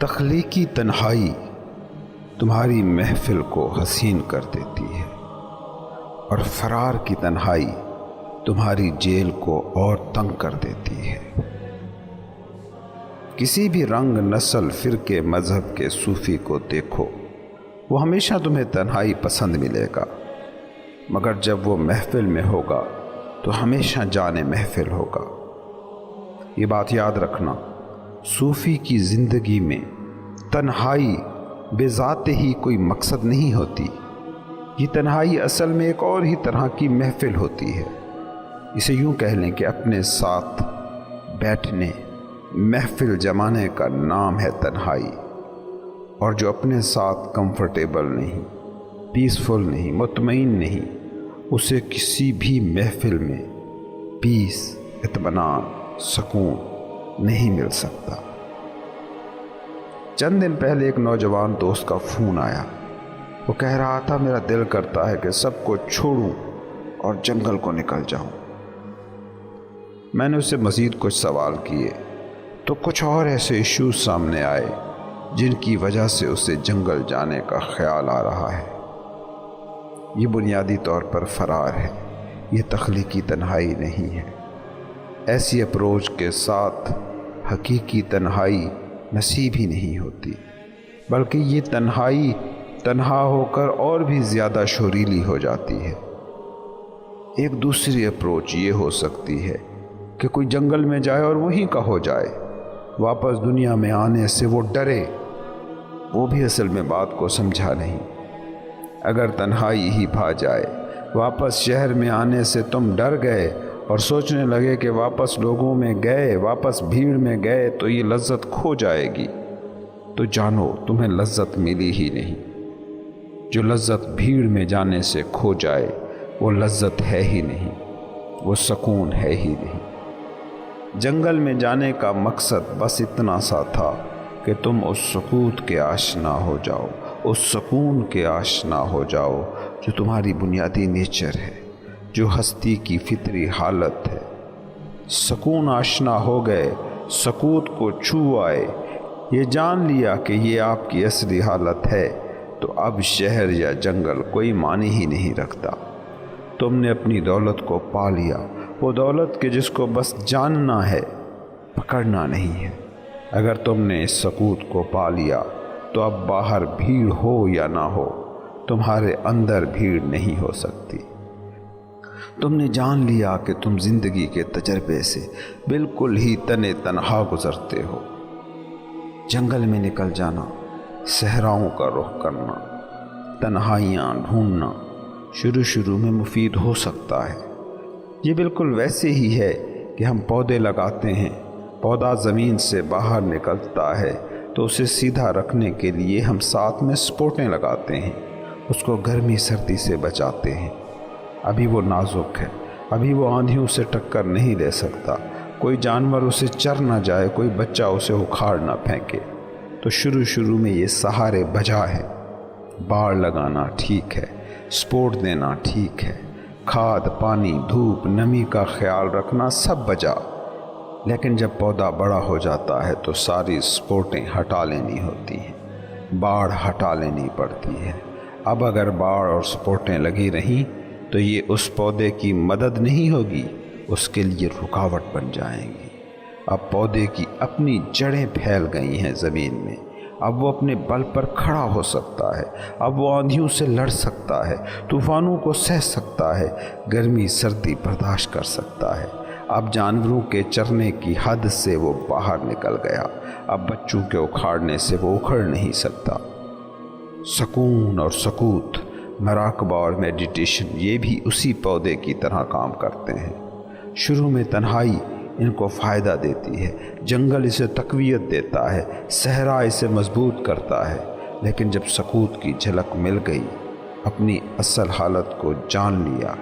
تخلیقی تنہائی تمہاری محفل کو حسین کر دیتی ہے، اور فرار کی تنہائی تمہاری جیل کو اور تنگ کر دیتی ہے۔ کسی بھی رنگ، نسل، فرقے، مذہب کے صوفی کو دیکھو، وہ ہمیشہ تمہیں تنہائی پسند ملے گا، مگر جب وہ محفل میں ہوگا تو ہمیشہ جانے محفل ہوگا۔ یہ بات یاد رکھنا، صوفی کی زندگی میں تنہائی بے ذات ہی کوئی مقصد نہیں ہوتی، یہ تنہائی اصل میں ایک اور ہی طرح کی محفل ہوتی ہے۔ اسے یوں کہہ لیں کہ اپنے ساتھ بیٹھنے، محفل جمانے کا نام ہے تنہائی، اور جو اپنے ساتھ کمفرٹیبل نہیں، پیسفل نہیں، مطمئن نہیں، اسے کسی بھی محفل میں پیس، اطمینان، سکون نہیں مل سکتا۔ چند دن پہلے ایک نوجوان دوست کا فون آیا۔ وہ کہہ رہا تھا، میرا دل کرتا ہے کہ سب کو چھوڑوں اور جنگل کو نکل جاؤں۔ میں نے اسے مزید کچھ سوال کیے تو کچھ اور ایسے ایشوز سامنے آئے جن کی وجہ سے اسے جنگل جانے کا خیال آ رہا ہے۔ یہ بنیادی طور پر فرار ہے، یہ تخلیقی تنہائی نہیں ہے۔ ایسی اپروچ کے ساتھ حقیقی تنہائی نصیب ہی نہیں ہوتی، بلکہ یہ تنہائی تنہا ہو کر اور بھی زیادہ شوریلی ہو جاتی ہے۔ ایک دوسری اپروچ یہ ہو سکتی ہے کہ کوئی جنگل میں جائے اور وہیں کا ہو جائے، واپس دنیا میں آنے سے وہ ڈرے، وہ بھی اصل میں بات کو سمجھا نہیں۔ اگر تنہائی ہی بھا جائے، واپس شہر میں آنے سے تم ڈر گئے اور سوچنے لگے کہ واپس لوگوں میں گئے، واپس بھیڑ میں گئے تو یہ لذت کھو جائے گی، تو جانو تمہیں لذت ملی ہی نہیں۔ جو لذت بھیڑ میں جانے سے کھو جائے وہ لذت ہے ہی نہیں، وہ سکون ہے ہی نہیں۔ جنگل میں جانے کا مقصد بس اتنا سا تھا کہ تم اس سکوت کے آشنا ہو جاؤ، اس سکون کے آشنا ہو جاؤ جو تمہاری بنیادی نیچر ہے، جو ہستی کی فطری حالت ہے۔ سکون آشنا ہو گئے، سکوت کو چھو آئے، یہ جان لیا کہ یہ آپ کی اصلی حالت ہے، تو اب شہر یا جنگل کوئی معنی ہی نہیں رکھتا۔ تم نے اپنی دولت کو پا لیا، وہ دولت کہ جس کو بس جاننا ہے، پکڑنا نہیں ہے۔ اگر تم نے اس سکوت کو پا لیا تو اب باہر بھیڑ ہو یا نہ ہو، تمہارے اندر بھیڑ نہیں ہو سکتی۔ تم نے جان لیا کہ تم زندگی کے تجربے سے بالکل ہی تنہا گزرتے ہو۔ جنگل میں نکل جانا، صحراؤں کا رخ کرنا، تنہائیاں ڈھونڈنا شروع میں مفید ہو سکتا ہے۔ یہ بالکل ویسے ہی ہے کہ ہم پودے لگاتے ہیں، پودا زمین سے باہر نکلتا ہے تو اسے سیدھا رکھنے کے لیے ہم ساتھ میں سپوٹیں لگاتے ہیں، اس کو گرمی سردی سے بچاتے ہیں۔ ابھی وہ نازک ہے، ابھی وہ آندھیوں سے ٹکر نہیں لے سکتا، کوئی جانور اسے چر نہ جائے، کوئی بچہ اسے اکھاڑ نہ پھینکے، تو شروع میں یہ سہارے بجا ہے۔ باڑ لگانا ٹھیک ہے، سپورٹ دینا ٹھیک ہے، کھاد، پانی، دھوپ، نمی کا خیال رکھنا سب بجا، لیکن جب پودا بڑا ہو جاتا ہے تو ساری سپورٹیں ہٹا لینی ہوتی ہیں، باڑ ہٹا لینی پڑتی ہے۔ اب اگر باڑ اور سپورٹیں لگی رہیں تو یہ اس پودے کی مدد نہیں ہوگی، اس کے لیے رکاوٹ بن جائیں گی۔ اب پودے کی اپنی جڑیں پھیل گئی ہیں زمین میں، اب وہ اپنے بل پر کھڑا ہو سکتا ہے، اب وہ آندھیوں سے لڑ سکتا ہے، طوفانوں کو سہ سکتا ہے، گرمی سردی برداشت کر سکتا ہے۔ اب جانوروں کے چرنے کی حد سے وہ باہر نکل گیا، اب بچوں کے اکھاڑنے سے وہ اکھڑ نہیں سکتا۔ سکون اور سکوت، مراقبہ اور میڈیٹیشن، یہ بھی اسی پودے کی طرح کام کرتے ہیں۔ شروع میں تنہائی ان کو فائدہ دیتی ہے، جنگل اسے تقویت دیتا ہے، صحرا اسے مضبوط کرتا ہے، لیکن جب سکوت کی جھلک مل گئی، اپنی اصل حالت کو جان لیا،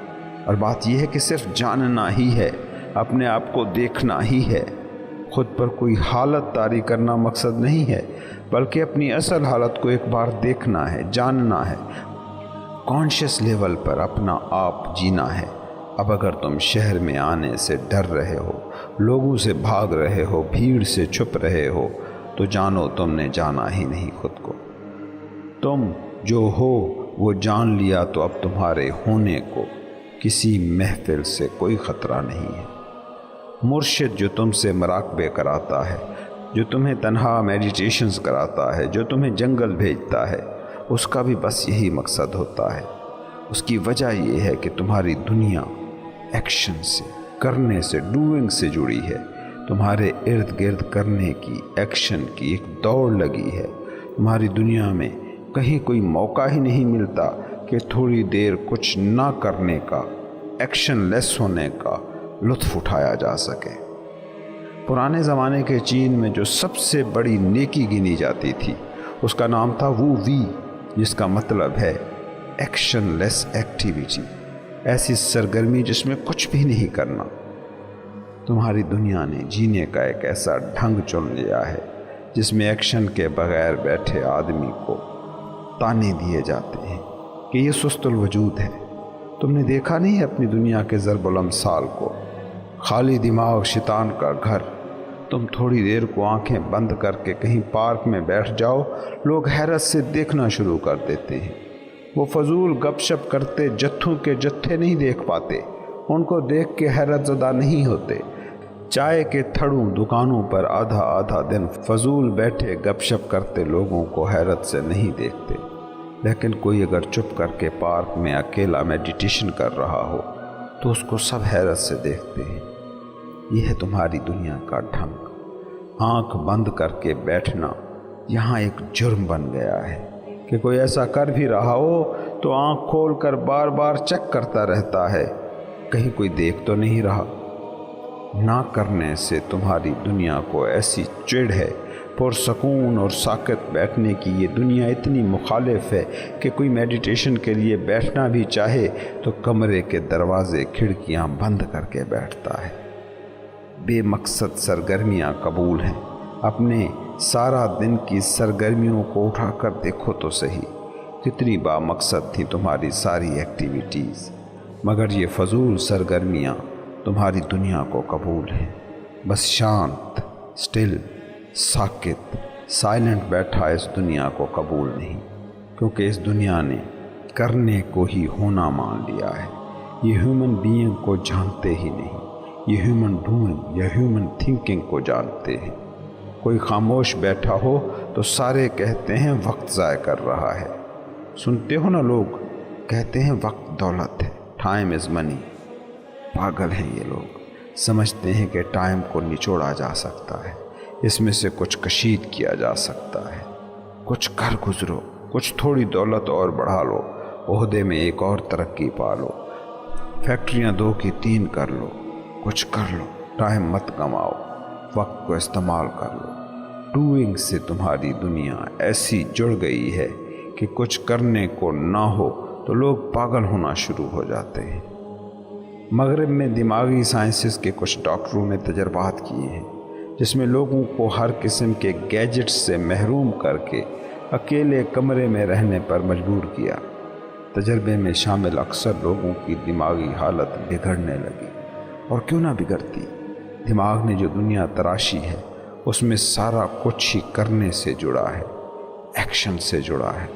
اور بات یہ ہے کہ صرف جاننا ہی ہے، اپنے آپ کو دیکھنا ہی ہے، خود پر کوئی حالت طاری کرنا مقصد نہیں ہے، بلکہ اپنی اصل حالت کو ایک بار دیکھنا ہے، جاننا ہے، کانشیس لیول پر اپنا آپ جینا ہے۔ اب اگر تم شہر میں آنے سے ڈر رہے ہو، لوگوں سے بھاگ رہے ہو، بھیڑ سے چھپ رہے ہو، تو جانو تم نے جانا ہی نہیں خود کو۔ تم جو ہو وہ جان لیا تو اب تمہارے ہونے کو کسی محفل سے کوئی خطرہ نہیں ہے۔ مرشد جو تم سے مراقبے کراتا ہے، جو تمہیں تنہا میڈیٹیشنز کراتا ہے، جو تمہیں جنگل بھیجتا ہے، اس کا بھی بس یہی مقصد ہوتا ہے۔ اس کی وجہ یہ ہے کہ تمہاری دنیا ایکشن سے، کرنے سے، ڈوئنگ سے جڑی ہے۔ تمہارے ارد گرد کرنے کی، ایکشن کی ایک دوڑ لگی ہے۔ تمہاری دنیا میں کہیں کوئی موقع ہی نہیں ملتا کہ تھوڑی دیر کچھ نہ کرنے کا، ایکشن لیس ہونے کا لطف اٹھایا جا سکے۔ پرانے زمانے کے چین میں جو سب سے بڑی نیکی گنی جاتی تھی اس کا نام تھا وو وی، جس کا مطلب ہے ایکشن لیس ایکٹیویٹی، ایسی سرگرمی جس میں کچھ بھی نہیں کرنا۔ تمہاری دنیا نے جینے کا ایک ایسا ڈھنگ چن لیا ہے جس میں ایکشن کے بغیر بیٹھے آدمی کو تانے دیے جاتے ہیں کہ یہ سست الوجود ہے۔ تم نے دیکھا نہیں اپنی دنیا کے ضرب الامثال کو، خالی دماغ شیطان کا گھر۔ تم تھوڑی دیر کو آنکھیں بند کر کے کہیں پارک میں بیٹھ جاؤ، لوگ حیرت سے دیکھنا شروع کر دیتے ہیں۔ وہ فضول گپ شپ کرتے جتھوں کے جتھے نہیں دیکھ پاتے، ان کو دیکھ کے حیرت زدہ نہیں ہوتے۔ چائے کے تھڑوں دکانوں پر آدھا آدھا دن فضول بیٹھے گپ شپ کرتے لوگوں کو حیرت سے نہیں دیکھتے، لیکن کوئی اگر چپ کر کے پارک میں اکیلا میڈیٹیشن کر رہا ہو تو اس کو سب حیرت سے دیکھتے ہیں۔ یہ ہے تمہاری دنیا کا ڈھنگ۔ آنکھ بند کر کے بیٹھنا یہاں ایک جرم بن گیا ہے کہ کوئی ایسا کر بھی رہا ہو تو آنکھ کھول کر بار بار چیک کرتا رہتا ہے کہیں کوئی دیکھ تو نہیں رہا۔ نہ کرنے سے تمہاری دنیا کو ایسی چڑ ہے، پرسکون اور ساکت بیٹھنے کی یہ دنیا اتنی مخالف ہے کہ کوئی میڈیٹیشن کے لیے بیٹھنا بھی چاہے تو کمرے کے دروازے کھڑکیاں بند کر کے بیٹھتا ہے۔ بے مقصد سرگرمیاں قبول ہیں۔ اپنے سارا دن کی سرگرمیوں کو اٹھا کر دیکھو تو صحیح، کتنی با مقصد تھی تمہاری ساری ایکٹیویٹیز، مگر یہ فضول سرگرمیاں تمہاری دنیا کو قبول ہیں۔ بس شانت، سٹل، ساکت، سائلنٹ بیٹھا اس دنیا کو قبول نہیں، کیونکہ اس دنیا نے کرنے کو ہی ہونا مان لیا ہے۔ یہ ہیومن بینگ کو جانتے ہی نہیں، یہ ہیومن ڈوئنگ یا ہیومن تھنکنگ کو جانتے ہیں۔ کوئی خاموش بیٹھا ہو تو سارے کہتے ہیں وقت ضائع کر رہا ہے۔ سنتے ہو نا، لوگ کہتے ہیں وقت دولت ہے، ٹائم از منی۔ پاگل ہیں یہ لوگ، سمجھتے ہیں کہ ٹائم کو نچوڑا جا سکتا ہے، اس میں سے کچھ کشید کیا جا سکتا ہے۔ کچھ کر گزرو، کچھ تھوڑی دولت اور بڑھا لو، عہدے میں ایک اور ترقی پا لو، فیکٹریاں 2 کی 3 کر لو، کچھ کر لو، ٹائم مت گماؤ، وقت کو استعمال کر لو۔ ڈوئنگ سے تمہاری دنیا ایسی جڑ گئی ہے کہ کچھ کرنے کو نہ ہو تو لوگ پاگل ہونا شروع ہو جاتے ہیں۔ مغرب میں دماغی سائنسز کے کچھ ڈاکٹروں نے تجربات کیے ہیں جس میں لوگوں کو ہر قسم کے گیجٹس سے محروم کر کے اکیلے کمرے میں رہنے پر مجبور کیا۔ تجربے میں شامل اکثر لوگوں کی دماغی حالت بگڑنے لگی، اور کیوں نہ بگڑتی؟ دماغ نے جو دنیا تراشی ہے اس میں سارا کچھ ہی کرنے سے جڑا ہے، ایکشن سے جڑا ہے۔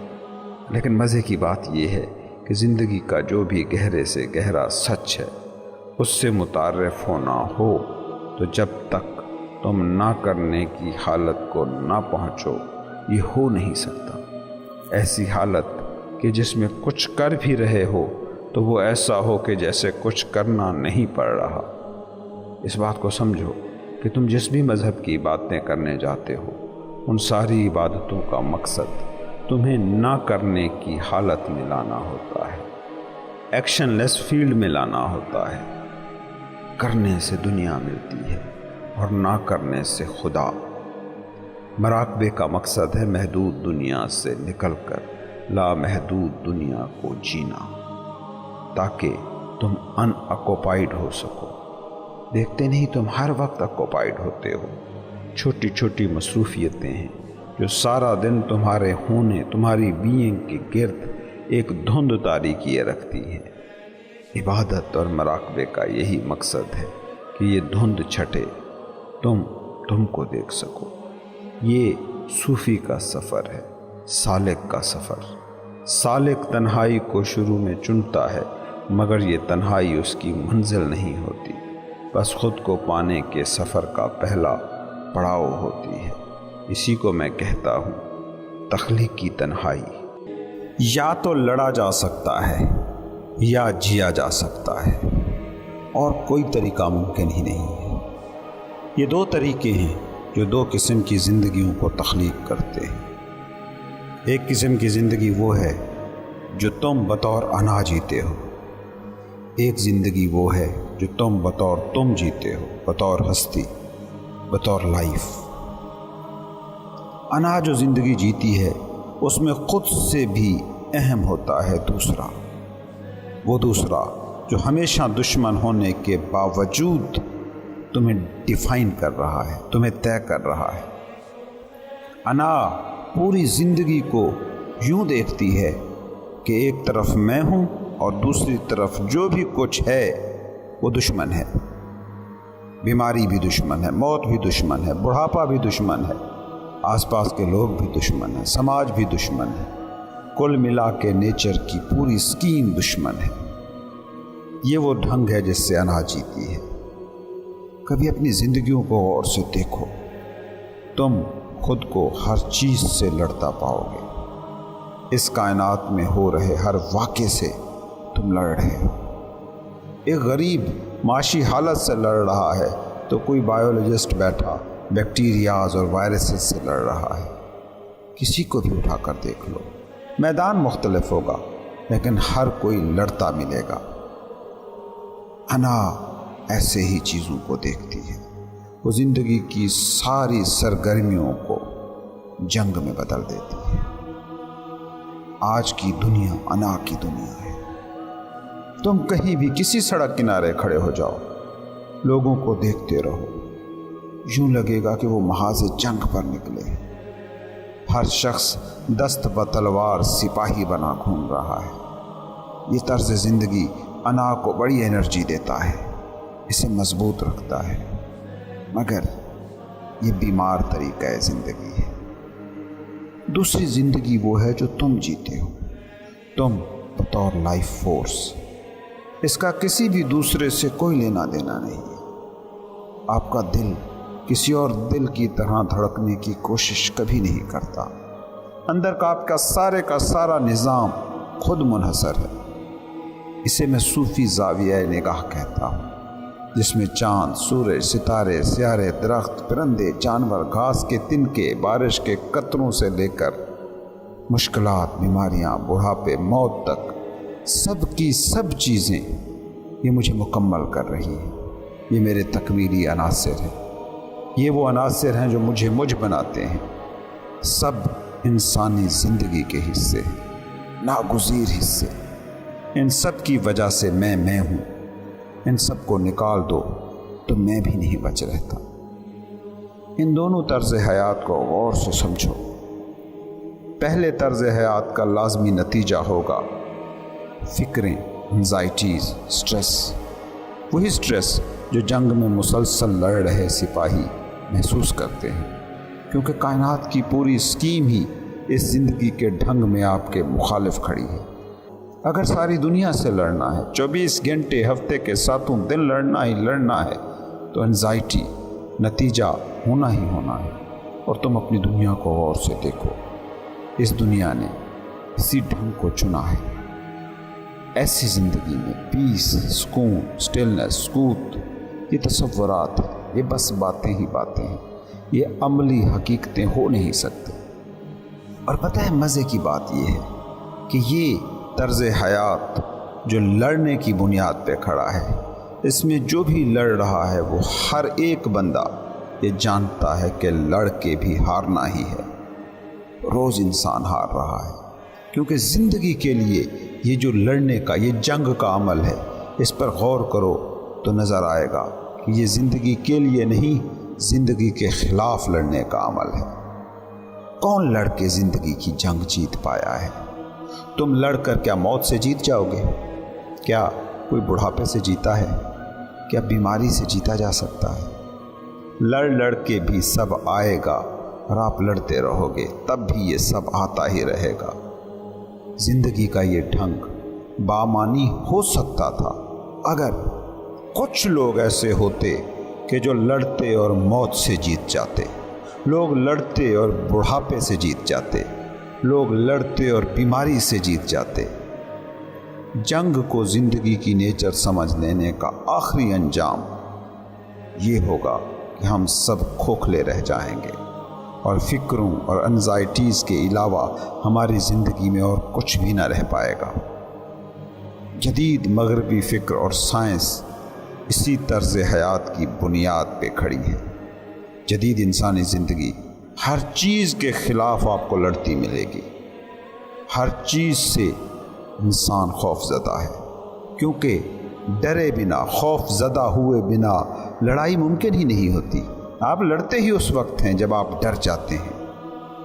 لیکن مزے کی بات یہ ہے کہ زندگی کا جو بھی گہرے سے گہرا سچ ہے اس سے متعارف ہونا ہو تو جب تک تم نہ کرنے کی حالت کو نہ پہنچو یہ ہو نہیں سکتا۔ ایسی حالت کہ جس میں کچھ کر بھی رہے ہو تو وہ ایسا ہو کہ جیسے کچھ کرنا نہیں پڑ رہا۔ اس بات کو سمجھو کہ تم جس بھی مذہب کی باتیں کرنے جاتے ہو ان ساری عبادتوں کا مقصد تمہیں نہ کرنے کی حالت میں لانا ہوتا ہے، ایکشن لیس فیلڈ میں لانا ہوتا ہے۔ کرنے سے دنیا ملتی ہے اور نہ کرنے سے خدا۔ مراقبے کا مقصد ہے محدود دنیا سے نکل کر لامحدود دنیا کو جینا، تاکہ تم ان آکوپائیڈ ہو سکو۔ دیکھتے نہیں تم ہر وقت آکوپائیڈ ہوتے ہو، چھوٹی چھوٹی مصروفیتیں ہیں جو سارا دن تمہارے ہونے، تمہاری بینگ کے گرد ایک دھند طاری کیے رکھتی ہے۔ عبادت اور مراقبے کا یہی مقصد ہے کہ یہ دھند چھٹے، تم کو دیکھ سکو۔ یہ صوفی کا سفر ہے، سالک کا سفر۔ سالک تنہائی کو شروع میں چنتا ہے، مگر یہ تنہائی اس کی منزل نہیں ہوتی، بس خود کو پانے کے سفر کا پہلا پڑاؤ ہوتی ہے۔ اسی کو میں کہتا ہوں تخلیقی تنہائی۔ یا تو لڑا جا سکتا ہے یا جیا جا سکتا ہے، اور کوئی طریقہ ممکن ہی نہیں ہے۔ یہ دو طریقے ہیں جو دو قسم کی زندگیوں کو تخلیق کرتے ہیں۔ ایک قسم کی زندگی وہ ہے جو تم بطور انا جیتے ہو، ایک زندگی وہ ہے جو تم بطور تم جیتے ہو، بطور ہستی، بطور لائف۔ انا جو زندگی جیتی ہے اس میں خود سے بھی اہم ہوتا ہے دوسرا، وہ دوسرا جو ہمیشہ دشمن ہونے کے باوجود تمہیں ڈیفائن کر رہا ہے، تمہیں طے کر رہا ہے۔ انا پوری زندگی کو یوں دیکھتی ہے کہ ایک طرف میں ہوں اور دوسری طرف جو بھی کچھ ہے وہ دشمن ہے۔ بیماری بھی دشمن ہے، موت بھی دشمن ہے، بڑھاپا بھی دشمن ہے، آس پاس کے لوگ بھی دشمن ہیں، سماج بھی دشمن ہے، کل ملا کے نیچر کی پوری اسکیم دشمن ہے۔ یہ وہ ڈھنگ ہے جس سے انا جیتی ہے۔ کبھی اپنی زندگیوں کو غور سے دیکھو، تم خود کو ہر چیز سے لڑتا پاؤ گے۔ اس کائنات میں ہو رہے ہر واقعے سے تم لڑ رہے ہو۔ ایک غریب معاشی حالت سے لڑ رہا ہے تو کوئی بایولوجسٹ بیٹھا بیکٹیریاز اور وائرسز سے لڑ رہا ہے۔ کسی کو بھی اٹھا کر دیکھ لو، میدان مختلف ہوگا لیکن ہر کوئی لڑتا ملے گا۔ انا ایسے ہی چیزوں کو دیکھتی ہے، وہ زندگی کی ساری سرگرمیوں کو جنگ میں بدل دیتی ہے۔ آج کی دنیا انا کی دنیا ہے۔ تم کہیں بھی کسی سڑک کنارے کھڑے ہو جاؤ، لوگوں کو دیکھتے رہو، یوں لگے گا کہ وہ محاذ جنگ پر نکلے۔ ہر شخص دست بتلوار سپاہی بنا گھوم رہا ہے۔ یہ طرز زندگی انا کو بڑی انرجی دیتا ہے، اسے مضبوط رکھتا ہے، مگر یہ بیمار طریقہ زندگی ہے۔ دوسری زندگی وہ ہے جو تم جیتے ہو، تم بطور لائف فورس۔ اس کا کسی بھی دوسرے سے کوئی لینا دینا نہیں ہے۔ آپ کا دل کسی اور دل کی طرح دھڑکنے کی کوشش کبھی نہیں کرتا۔ اندر کا سارے کا سارا نظام خود منحصر ہے۔ اسے میں صوفی زاویہ نگاہ کہتا ہوں، جس میں چاند، سورج، ستارے، سیارے، درخت، پرندے، جانور، گھاس کے تنکے، بارش کے قطروں سے لے کر مشکلات، بیماریاں، بڑھاپے، موت تک سب کی سب چیزیں یہ مجھے مکمل کر رہی ہیں۔ یہ میرے تکمیلی عناصر ہیں، یہ وہ عناصر ہیں جو مجھ بناتے ہیں۔ سب انسانی زندگی کے حصے ہیں، ناگزیر حصے۔ ان سب کی وجہ سے میں ہوں۔ ان سب کو نکال دو تو میں بھی نہیں بچ رہتا۔ ان دونوں طرز حیات کو غور سے سمجھو۔ پہلے طرز حیات کا لازمی نتیجہ ہوگا فکریں، انزائٹیز، سٹریس۔ وہی سٹریس جو جنگ میں مسلسل لڑ رہے سپاہی محسوس کرتے ہیں، کیونکہ کائنات کی پوری اسکیم ہی اس زندگی کے ڈھنگ میں آپ کے مخالف کھڑی ہے۔ اگر ساری دنیا سے لڑنا ہے، 24 گھنٹے ہفتے کے 7 دن لڑنا ہے تو انزائٹی نتیجہ ہونا ہی ہونا ہے۔ اور تم اپنی دنیا کو غور سے دیکھو، اس دنیا نے اسی ڈھنگ کو چنا ہے۔ ایسی زندگی میں پیس، سکون، سٹلنس، سکوت، یہ تصورات ہیں، یہ بس باتیں ہی باتیں ہیں، یہ عملی حقیقتیں ہو نہیں سکتے۔ اور پتہ ہے مزے کی بات یہ ہے کہ یہ طرز حیات جو لڑنے کی بنیاد پہ کھڑا ہے، اس میں جو بھی لڑ رہا ہے وہ ہر ایک بندہ یہ جانتا ہے کہ لڑ کے بھی ہارنا ہی ہے۔ روز انسان ہار رہا ہے، کیونکہ زندگی کے لیے یہ جو لڑنے کا، یہ جنگ کا عمل ہے، اس پر غور کرو تو نظر آئے گا کہ یہ زندگی کے لیے نہیں، زندگی کے خلاف لڑنے کا عمل ہے۔ کون لڑ کے زندگی کی جنگ جیت پایا ہے؟ تم لڑ کر کیا موت سے جیت جاؤ گے؟ کیا کوئی بڑھاپے سے جیتا ہے؟ کیا بیماری سے جیتا جا سکتا ہے؟ لڑ کے بھی سب آئے گا اور آپ لڑتے رہو گے تب بھی یہ سب آتا ہی رہے گا۔ زندگی کا یہ ڈھنگ بامانی ہو سکتا تھا اگر کچھ لوگ ایسے ہوتے کہ جو لڑتے اور موت سے جیت جاتے، لوگ لڑتے اور بڑھاپے سے جیت جاتے، لوگ لڑتے اور بیماری سے جیت جاتے۔ جنگ کو زندگی کی نیچر سمجھ لینے کا آخری انجام یہ ہوگا کہ ہم سب کھوکھلے رہ جائیں گے اور فکروں اور انزائٹیز کے علاوہ ہماری زندگی میں اور کچھ بھی نہ رہ پائے گا۔ جدید مغربی فکر اور سائنس اسی طرز حیات کی بنیاد پہ کھڑی ہے۔ جدید انسانی زندگی ہر چیز کے خلاف آپ کو لڑتی ملے گی۔ ہر چیز سے انسان خوف زدہ ہے، کیونکہ ڈرے بنا، خوف زدہ ہوئے بنا لڑائی ممکن ہی نہیں ہوتی۔ آپ لڑتے ہی اس وقت ہیں جب آپ ڈر جاتے ہیں۔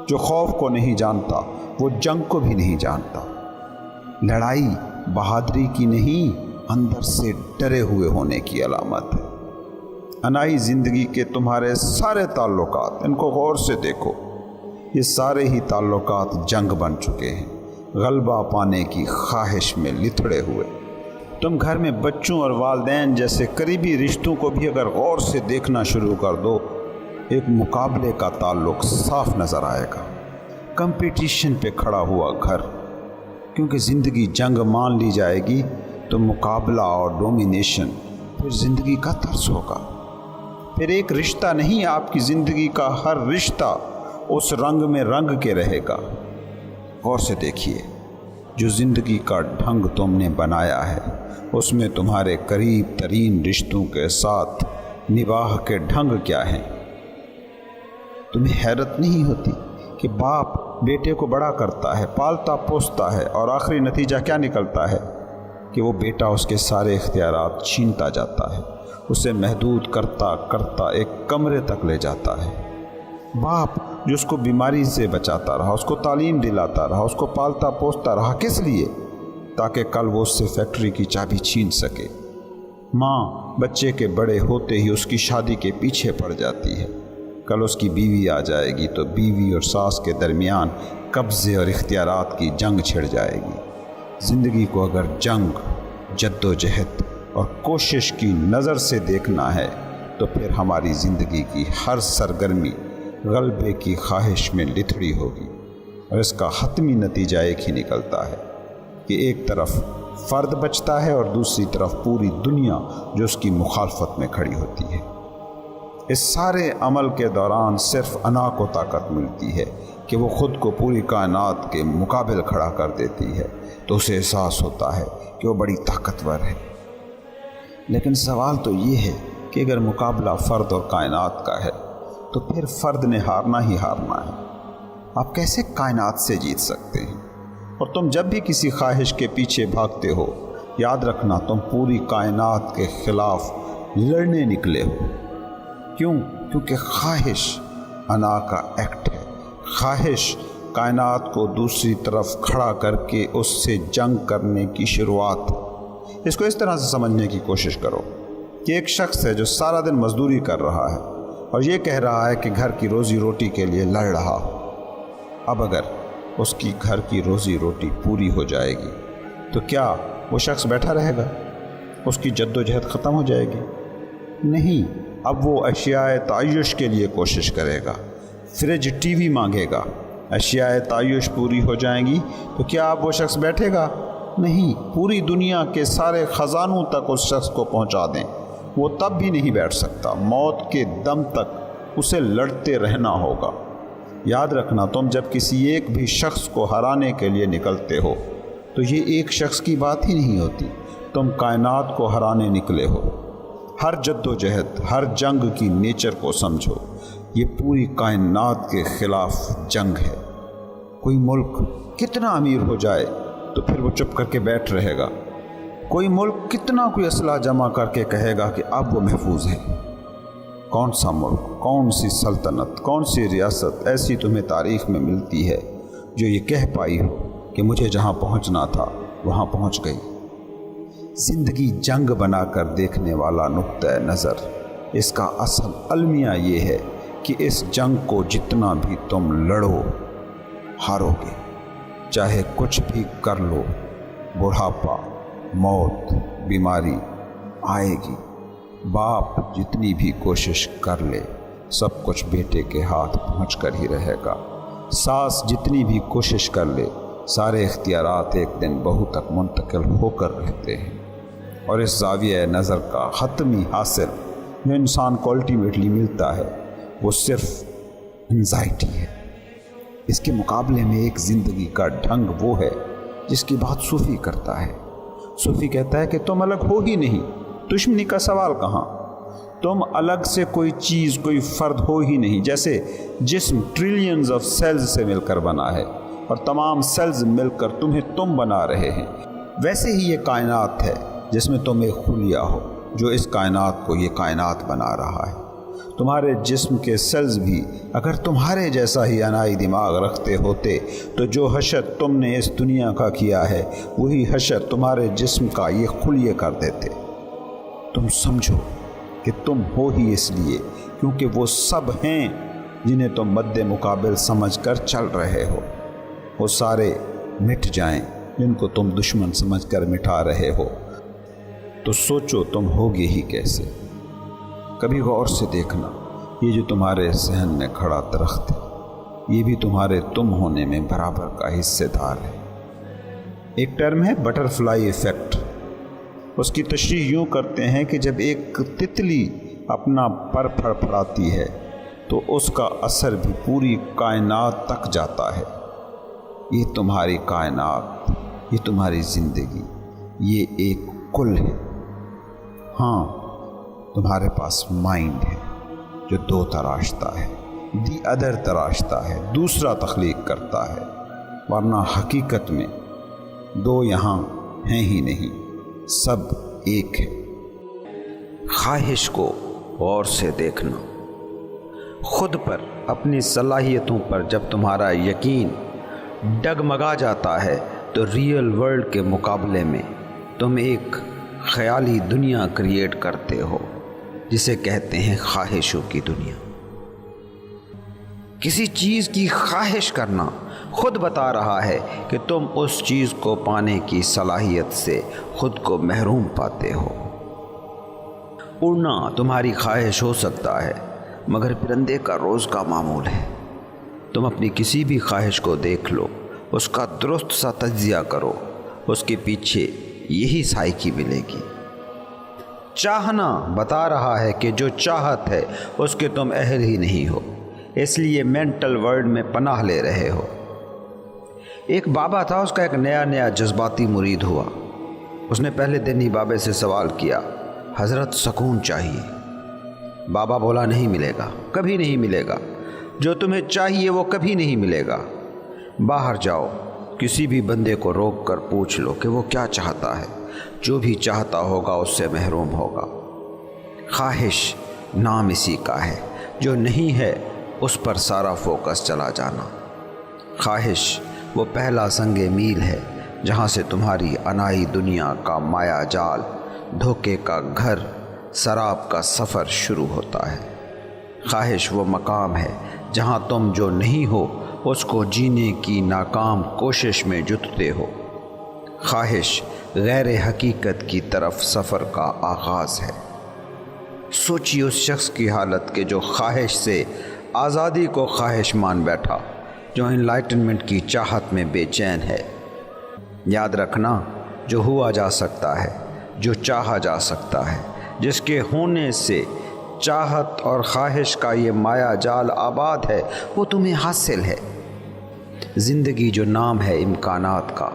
جو خوف کو نہیں جانتا وہ جنگ کو بھی نہیں جانتا۔ لڑائی بہادری کی نہیں، اندر سے ڈرے ہوئے ہونے کی علامت ہے۔ انائی زندگی کے تمہارے سارے تعلقات، ان کو غور سے دیکھو، یہ سارے ہی تعلقات جنگ بن چکے ہیں، غلبہ پانے کی خواہش میں لتھڑے ہوئے۔ تم گھر میں بچوں اور والدین جیسے قریبی رشتوں کو بھی اگر غور سے دیکھنا شروع کر دو، ایک مقابلے کا تعلق صاف نظر آئے گا۔ کمپٹیشن پہ کھڑا ہوا گھر، کیونکہ زندگی جنگ مان لی جائے گی تو مقابلہ اور ڈومینیشن پھر زندگی کا طرز ہوگا۔ پھر ایک رشتہ نہیں، آپ کی زندگی کا ہر رشتہ اس رنگ میں رنگ کے رہے گا۔ غور سے دیکھیے، جو زندگی کا ڈھنگ تم نے بنایا ہے اس میں تمہارے قریب ترین رشتوں کے ساتھ نباہ کے ڈھنگ کیا ہیں؟ تمہیں حیرت نہیں ہوتی کہ باپ بیٹے کو بڑا کرتا ہے، پالتا پوستا ہے، اور آخری نتیجہ کیا نکلتا ہے کہ وہ بیٹا اس کے سارے اختیارات چھینتا جاتا ہے، اسے محدود کرتا کرتا ایک کمرے تک لے جاتا ہے۔ باپ جو اس کو بیماری سے بچاتا رہا، اس کو تعلیم دلاتا رہا، اس کو پالتا پوستا رہا، کس لیے؟ تاکہ کل وہ اس سے فیکٹری کی چابی چھین سکے۔ ماں بچے کے بڑے ہوتے ہی اس کی شادی کے پیچھے پڑ جاتی ہے، کل اس کی بیوی آ جائے گی تو بیوی اور ساس کے درمیان قبضے اور اختیارات کی جنگ چھڑ جائے گی۔ زندگی کو اگر جنگ، جد و جہد اور کوشش کی نظر سے دیکھنا ہے تو پھر ہماری زندگی کی ہر سرگرمی غلبے کی خواہش میں لتھڑی ہوگی، اور اس کا حتمی نتیجہ ایک ہی نکلتا ہے کہ ایک طرف فرد بچتا ہے اور دوسری طرف پوری دنیا جو اس کی مخالفت میں کھڑی ہوتی ہے۔ اس سارے عمل کے دوران صرف انا کو طاقت ملتی ہے کہ وہ خود کو پوری کائنات کے مقابل کھڑا کر دیتی ہے، تو اسے احساس ہوتا ہے کہ وہ بڑی طاقتور ہے۔ لیکن سوال تو یہ ہے کہ اگر مقابلہ فرد اور کائنات کا ہے تو پھر فرد نے ہارنا ہی ہارنا ہے۔ آپ کیسے کائنات سے جیت سکتے ہیں؟ اور تم جب بھی کسی خواہش کے پیچھے بھاگتے ہو، یاد رکھنا تم پوری کائنات کے خلاف لڑنے نکلے ہو۔ کیوں؟ کیونکہ خواہش انا کا ایکٹ ہے۔ خواہش کائنات کو دوسری طرف کھڑا کر کے اس سے جنگ کرنے کی شروعات۔ اس کو اس طرح سے سمجھنے کی کوشش کرو کہ ایک شخص ہے جو سارا دن مزدوری کر رہا ہے اور یہ کہہ رہا ہے کہ گھر کی روزی روٹی کے لیے لڑ رہا ہو۔ اب اگر اس کی گھر کی روزی روٹی پوری ہو جائے گی تو کیا وہ شخص بیٹھا رہے گا؟ اس کی جد و جہد ختم ہو جائے گی؟ نہیں، اب وہ اشیاء تعیش کے لیے کوشش کرے گا، فریج ٹی وی مانگے گا۔ اشیاء تعیش پوری ہو جائیں گی تو کیا اب وہ شخص بیٹھے گا؟ نہیں، پوری دنیا کے سارے خزانوں تک اس شخص کو پہنچا دیں، وہ تب بھی نہیں بیٹھ سکتا۔ موت کے دم تک اسے لڑتے رہنا ہوگا۔ یاد رکھنا، تم جب کسی ایک بھی شخص کو ہرانے کے لیے نکلتے ہو تو یہ ایک شخص کی بات ہی نہیں ہوتی، تم کائنات کو ہرانے نکلے ہو۔ ہر جد و جہد، ہر جنگ کی نیچر کو سمجھو، یہ پوری کائنات کے خلاف جنگ ہے۔ کوئی ملک کتنا امیر ہو جائے تو پھر وہ چپ کر کے بیٹھ رہے گا؟ کوئی ملک کتنا کوئی اسلحہ جمع کر کے کہے گا کہ اب وہ محفوظ ہے؟ کون سا ملک، کون سی سلطنت، کون سی ریاست ایسی تمہیں تاریخ میں ملتی ہے جو یہ کہہ پائی ہو کہ مجھے جہاں پہنچنا تھا وہاں پہنچ گئی؟ زندگی جنگ بنا کر دیکھنے والا نقطۂ نظر، اس کا اصل المیہ یہ ہے کہ اس جنگ کو جتنا بھی تم لڑو ہارو گے، چاہے کچھ بھی کر لو، بڑھاپا، موت، بیماری آئے گی، باپ جتنی بھی کوشش کر لے سب کچھ بیٹے کے ہاتھ پہنچ کر ہی رہے گا، ساس جتنی بھی کوشش کر لے سارے اختیارات ایک دن بہو تک منتقل ہو کر رہتے ہیں، اور اس زاویہ نظر کا حتمی حاصل جو انسان کو الٹیمیٹلی ملتا ہے وہ صرف انزائٹی ہے۔ اس کے مقابلے میں ایک زندگی کا ڈھنگ وہ ہے جس کی بات صوفی کرتا ہے۔ صوفی کہتا ہے کہ تم الگ ہو ہی نہیں، دشمنی کا سوال کہاں، تم الگ سے کوئی چیز، کوئی فرد ہو ہی نہیں۔ جیسے جسم ٹریلینز آف سیلز سے مل کر بنا ہے اور تمام سیلز مل کر تمہیں تم بنا رہے ہیں، ویسے ہی یہ کائنات ہے جس میں تم ایک خلیہ ہو جو اس کائنات کو یہ کائنات بنا رہا ہے۔ تمہارے جسم کے سیلز بھی اگر تمہارے جیسا ہی انائی دماغ رکھتے ہوتے تو جو حشر تم نے اس دنیا کا کیا ہے وہی حشر تمہارے جسم کا یہ خلیہ کر دیتے۔ تم سمجھو کہ تم ہو ہی اس لیے کیونکہ وہ سب ہیں جنہیں تم مد مقابل سمجھ کر چل رہے ہو، وہ سارے مٹ جائیں جن کو تم دشمن سمجھ کر مٹا رہے ہو، تو سوچو تم ہوگے ہی کیسے۔ کبھی غور سے دیکھنا، یہ جو تمہارے ذہن میں کھڑا درخت ہے یہ بھی تمہارے تم ہونے میں برابر کا حصہ دار ہے۔ ایک ٹرم ہے بٹر فلائی ایفیکٹ، اس کی تشریح یوں کرتے ہیں کہ جب ایک تتلی اپنا پر پھڑ پھڑاتی ہے تو اس کا اثر بھی پوری کائنات تک جاتا ہے۔ یہ تمہاری کائنات، یہ تمہاری زندگی، یہ ایک کل ہے۔ ہاں، تمہارے پاس مائنڈ ہے جو دو تراشتا ہے، دی ادر تراشتا ہے، دوسرا تخلیق کرتا ہے، ورنہ حقیقت میں دو یہاں ہیں ہی نہیں، سب ایک ہے۔ خواہش کو غور سے دیکھنا، خود پر، اپنی صلاحیتوں پر جب تمہارا یقین ڈگمگا جاتا ہے تو ریئل ورلڈ کے مقابلے میں تم ایک خیالی دنیا کریٹ کرتے ہو جسے کہتے ہیں خواہشوں کی دنیا۔ کسی چیز کی خواہش کرنا خود بتا رہا ہے کہ تم اس چیز کو پانے کی صلاحیت سے خود کو محروم پاتے ہو۔ اڑنا تمہاری خواہش ہو سکتا ہے مگر پرندے کا روز کا معمول ہے۔ تم اپنی کسی بھی خواہش کو دیکھ لو، اس کا درست سا تجزیہ کرو، اس کے پیچھے یہی سائیکی ملے گی۔ چاہنا بتا رہا ہے کہ جو چاہت ہے اس کے تم اہل ہی نہیں ہو، اس لیے مینٹل ورلڈ میں پناہ لے رہے ہو۔ ایک بابا تھا، اس کا ایک نیا جذباتی مرید ہوا۔ اس نے پہلے دن ہی بابے سے سوال کیا، حضرت سکون چاہیے؟ بابا بولا نہیں ملے گا، کبھی نہیں ملے گا، جو تمہیں چاہیے وہ کبھی نہیں ملے گا۔ باہر جاؤ، کسی بھی بندے کو روک کر پوچھ لو کہ وہ کیا چاہتا ہے، جو بھی چاہتا ہوگا اس سے محروم ہوگا۔ خواہش نام اسی کا ہے، جو نہیں ہے اس پر سارا فوکس چلا جانا۔ خواہش وہ پہلا سنگ میل ہے جہاں سے تمہاری انائی دنیا کا مایا جال، دھوکے کا گھر، سراب کا سفر شروع ہوتا ہے۔ خواہش وہ مقام ہے جہاں تم جو نہیں ہو اس کو جینے کی ناکام کوشش میں جتتے ہو۔ خواہش غیر حقیقت کی طرف سفر کا آغاز ہے۔ سوچیے اس شخص کی حالت کہ جو خواہش سے آزادی کو خواہش مان بیٹھا، جو انلائٹنمنٹ کی چاہت میں بے چین ہے۔ یاد رکھنا، جو ہوا جا سکتا ہے، جو چاہا جا سکتا ہے، جس کے ہونے سے چاہت اور خواہش کا یہ مایا جال آباد ہے، وہ تمہیں حاصل ہے۔ زندگی جو نام ہے امکانات کا،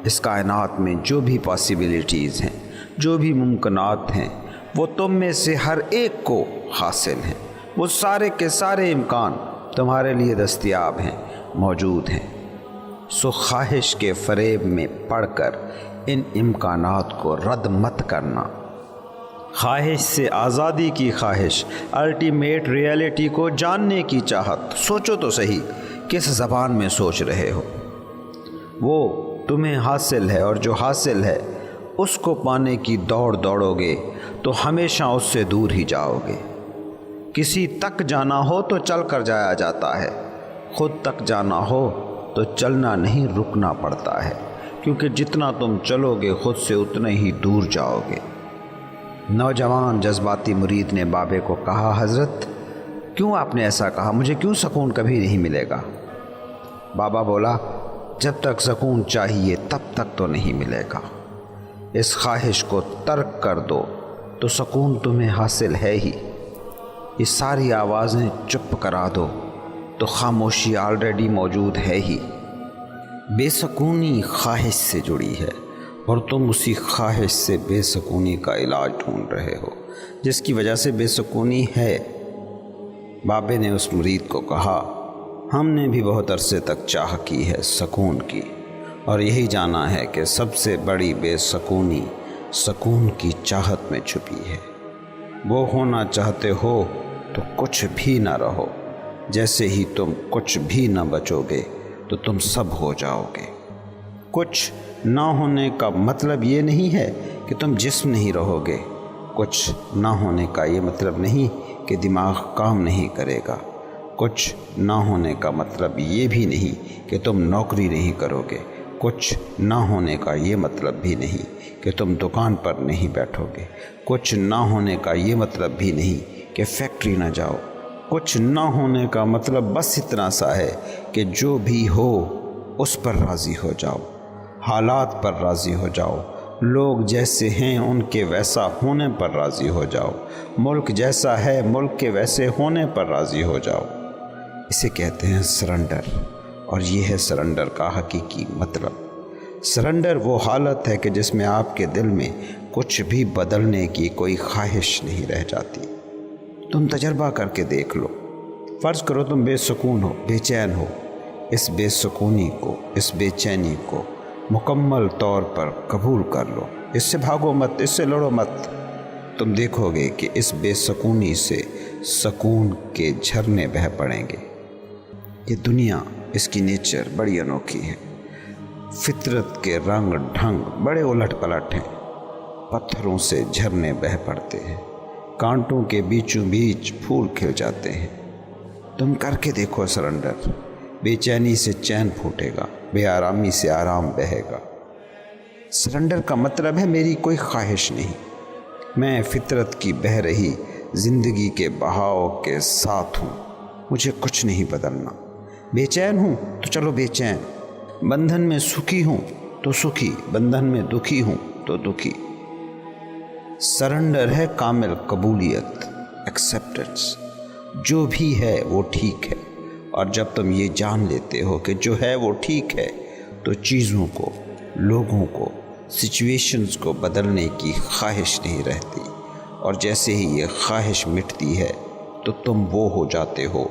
اس کائنات میں جو بھی پاسبلٹیز ہیں، جو بھی ممکنات ہیں، وہ تم میں سے ہر ایک کو حاصل ہیں۔ وہ سارے کے سارے امکان تمہارے لیے دستیاب ہیں، موجود ہیں۔ سو خواہش کے فریب میں پڑ کر ان امکانات کو رد مت کرنا۔ خواہش سے آزادی کی خواہش، الٹیمیٹ ریئلٹی کو جاننے کی چاہت۔ سوچو تو صحیح، کس زبان میں سوچ رہے ہو؟ وہ تمہیں حاصل ہے، اور جو حاصل ہے اس کو پانے کی دوڑو گے تو ہمیشہ اس سے دور ہی جاؤ گے۔ کسی تک جانا ہو تو چل کر جایا جاتا ہے، خود تک جانا ہو تو چلنا نہیں رکنا پڑتا ہے، کیونکہ جتنا تم چلو گے خود سے اتنے ہی دور جاؤ گے۔ نوجوان جذباتی مرید نے بابے کو کہا، حضرت کیوں آپ نے ایسا کہا؟ مجھے کیوں سکون کبھی نہیں ملے گا؟ بابا بولا، جب تک سکون چاہیے تب تک تو نہیں ملے گا۔ اس خواہش کو ترک کر دو تو سکون تمہیں حاصل ہے ہی۔ یہ ساری آوازیں چپ کرا دو تو خاموشی آلریڈی موجود ہے ہی۔ بے سکونی خواہش سے جڑی ہے اور تم اسی خواہش سے بے سکونی کا علاج ڈھونڈ رہے ہو، جس کی وجہ سے بے سکونی ہے۔ بابے نے اس مرید کو کہا، ہم نے بھی بہت عرصے تک چاہ کی ہے سکون کی، اور یہی جانا ہے کہ سب سے بڑی بے سکونی سکون کی چاہت میں چھپی ہے۔ وہ ہونا چاہتے ہو تو کچھ بھی نہ رہو، جیسے ہی تم کچھ بھی نہ بچو گے تو تم سب ہو جاؤ گے۔ کچھ نہ ہونے کا مطلب یہ نہیں ہے کہ تم جسم نہیں رہو گے، کچھ نہ ہونے کا یہ مطلب نہیں کہ دماغ کام نہیں کرے گا، کچھ نہ ہونے کا مطلب یہ بھی نہیں کہ تم نوکری نہیں کرو گے، کچھ نہ ہونے کا یہ مطلب بھی نہیں کہ تم دکان پر نہیں بیٹھو گے، کچھ نہ ہونے کا یہ مطلب بھی نہیں کہ فیکٹری نہ جاؤ، کچھ نہ ہونے کا مطلب بس اتنا سا ہے کہ جو بھی ہو اس پر راضی ہو جاؤ، حالات پر راضی ہو جاؤ، لوگ جیسے ہیں ان کے ویسا ہونے پر راضی ہو جاؤ، ملک جیسا ہے ملک کے ویسے ہونے پر راضی ہو جاؤ۔ اسے کہتے ہیں سرنڈر، اور یہ ہے سرنڈر کا حقیقی مطلب۔ سرنڈر وہ حالت ہے کہ جس میں آپ کے دل میں کچھ بھی بدلنے کی کوئی خواہش نہیں رہ جاتی۔ تم تجربہ کر کے دیکھ لو، فرض کرو تم بے سکون ہو، بے چین ہو، اس بے سکونی کو، اس بے چینی کو مکمل طور پر قبول کر لو، اس سے بھاگو مت، اس سے لڑو مت۔ تم دیکھو گے کہ اس بے سکونی سے سکون کے جھرنے بہہ پڑیں گے۔ یہ دنیا، اس کی نیچر بڑی انوکھی ہے، فطرت کے رنگ ڈھنگ بڑے الٹ پلٹ ہیں، پتھروں سے جھرنے بہہ پڑتے ہیں، کانٹوں کے بیچوں بیچ پھول کھل جاتے ہیں۔ تم کر کے دیکھو سرنڈر، بے چینی سے چین پھوٹے گا، بے آرامی سے آرام بہے گا۔ سرنڈر کا مطلب ہے میری کوئی خواہش نہیں، میں فطرت کی بہہ رہی زندگی کے بہاؤ کے ساتھ ہوں، مجھے کچھ نہیں بدلنا۔ بے چین ہوں تو چلو بے چین، بندھن میں سکھی ہوں تو سکھی، بندھن میں دکھی ہوں تو دکھی۔ سرنڈر ہے کامل قبولیت، ایکسیپٹنس، جو بھی ہے وہ ٹھیک ہے۔ اور جب تم یہ جان لیتے ہو کہ جو ہے وہ ٹھیک ہے تو چیزوں کو، لوگوں کو، سچویشنز کو بدلنے کی خواہش نہیں رہتی، اور جیسے ہی یہ خواہش مٹتی ہے تو تم وہ ہو جاتے ہو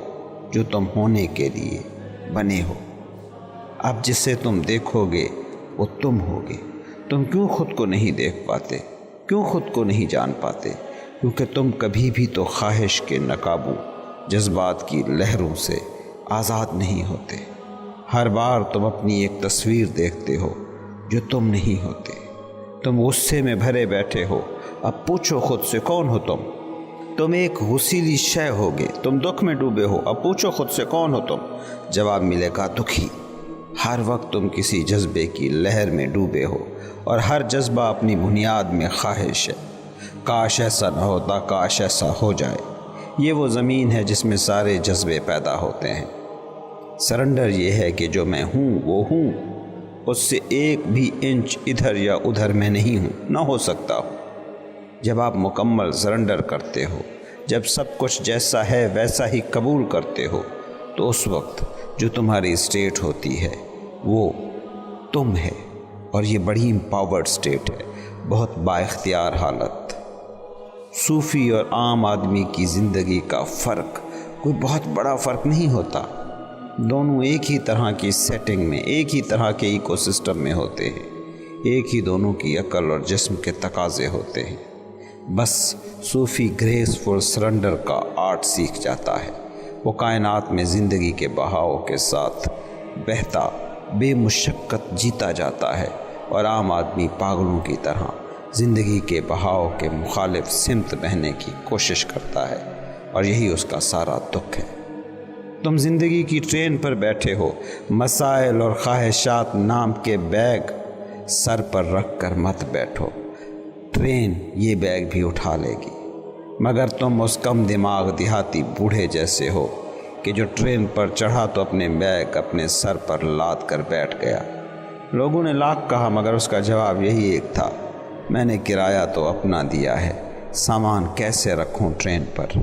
جو تم ہونے کے لیے بنے ہو۔ اب جسے تم دیکھو گے وہ تم ہوگے۔ تم کیوں خود کو نہیں دیکھ پاتے؟ کیوں خود کو نہیں جان پاتے؟ کیونکہ تم کبھی بھی تو خواہش کے ناقابو جذبات کی لہروں سے آزاد نہیں ہوتے۔ ہر بار تم اپنی ایک تصویر دیکھتے ہو جو تم نہیں ہوتے۔ تم غصے میں بھرے بیٹھے ہو، اب پوچھو خود سے کون ہو تم؟ تم ایک غسیلی شے ہوگے، تم دکھ میں ڈوبے ہو، اب پوچھو خود سے کون ہو تم؟ جواب ملے گا دکھی۔ ہر وقت تم کسی جذبے کی لہر میں ڈوبے ہو، اور ہر جذبہ اپنی بنیاد میں خواہش ہے، کاش ایسا نہ ہوتا، کاش ایسا ہو جائے۔ یہ وہ زمین ہے جس میں سارے جذبے پیدا ہوتے ہیں۔ سرنڈر یہ ہے کہ جو میں ہوں وہ ہوں، اس سے ایک بھی انچ ادھر یا ادھر میں نہیں ہوں، نہ ہو سکتا ہوں۔ جب آپ مکمل سرنڈر کرتے ہو، جب سب کچھ جیسا ہے ویسا ہی قبول کرتے ہو، تو اس وقت جو تمہاری اسٹیٹ ہوتی ہے وہ تم ہے، اور یہ بڑی امپاورڈ اسٹیٹ ہے، بہت با اختیار حالت۔ صوفی اور عام آدمی کی زندگی کا فرق کوئی بہت بڑا فرق نہیں ہوتا، دونوں ایک ہی طرح کی سیٹنگ میں، ایک ہی طرح کے ایکو سسٹم میں ہوتے ہیں، ایک ہی دونوں کی عقل اور جسم کے تقاضے ہوتے ہیں۔ بس صوفی گریسفل سرنڈر کا آرٹ سیکھ جاتا ہے، وہ کائنات میں زندگی کے بہاؤ کے ساتھ بہتا بے مشقت جیتا جاتا ہے، اور عام آدمی پاگلوں کی طرح زندگی کے بہاؤ کے مخالف سمت بہنے کی کوشش کرتا ہے۔ اور یہی اس کا سارا دکھ ہے۔ تم زندگی کی ٹرین پر بیٹھے ہو، مسائل اور خواہشات نام کے بیگ سر پر رکھ کر مت بیٹھو، ٹرین یہ بیگ بھی اٹھا لے گی، مگر تم اس کم دماغ دیہاتی بوڑھے جیسے ہو کہ جو ٹرین پر چڑھا تو اپنے بیگ اپنے سر پر لاد کر بیٹھ گیا۔ لوگوں نے لاکھ کہا مگر اس کا جواب یہی ایک تھا، میں نے کرایہ تو اپنا دیا ہے، سامان کیسے رکھوں ٹرین پر؟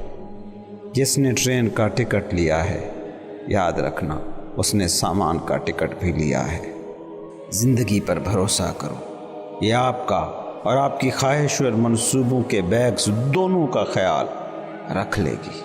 جس نے ٹرین کا ٹکٹ لیا ہے، یاد رکھنا اس نے سامان کا ٹکٹ بھی لیا ہے۔ زندگی پر بھروسہ کرو، یہ آپ کا اور آپ کی خواہش اور منصوبوں کے بیگز دونوں کا خیال رکھ لے گی۔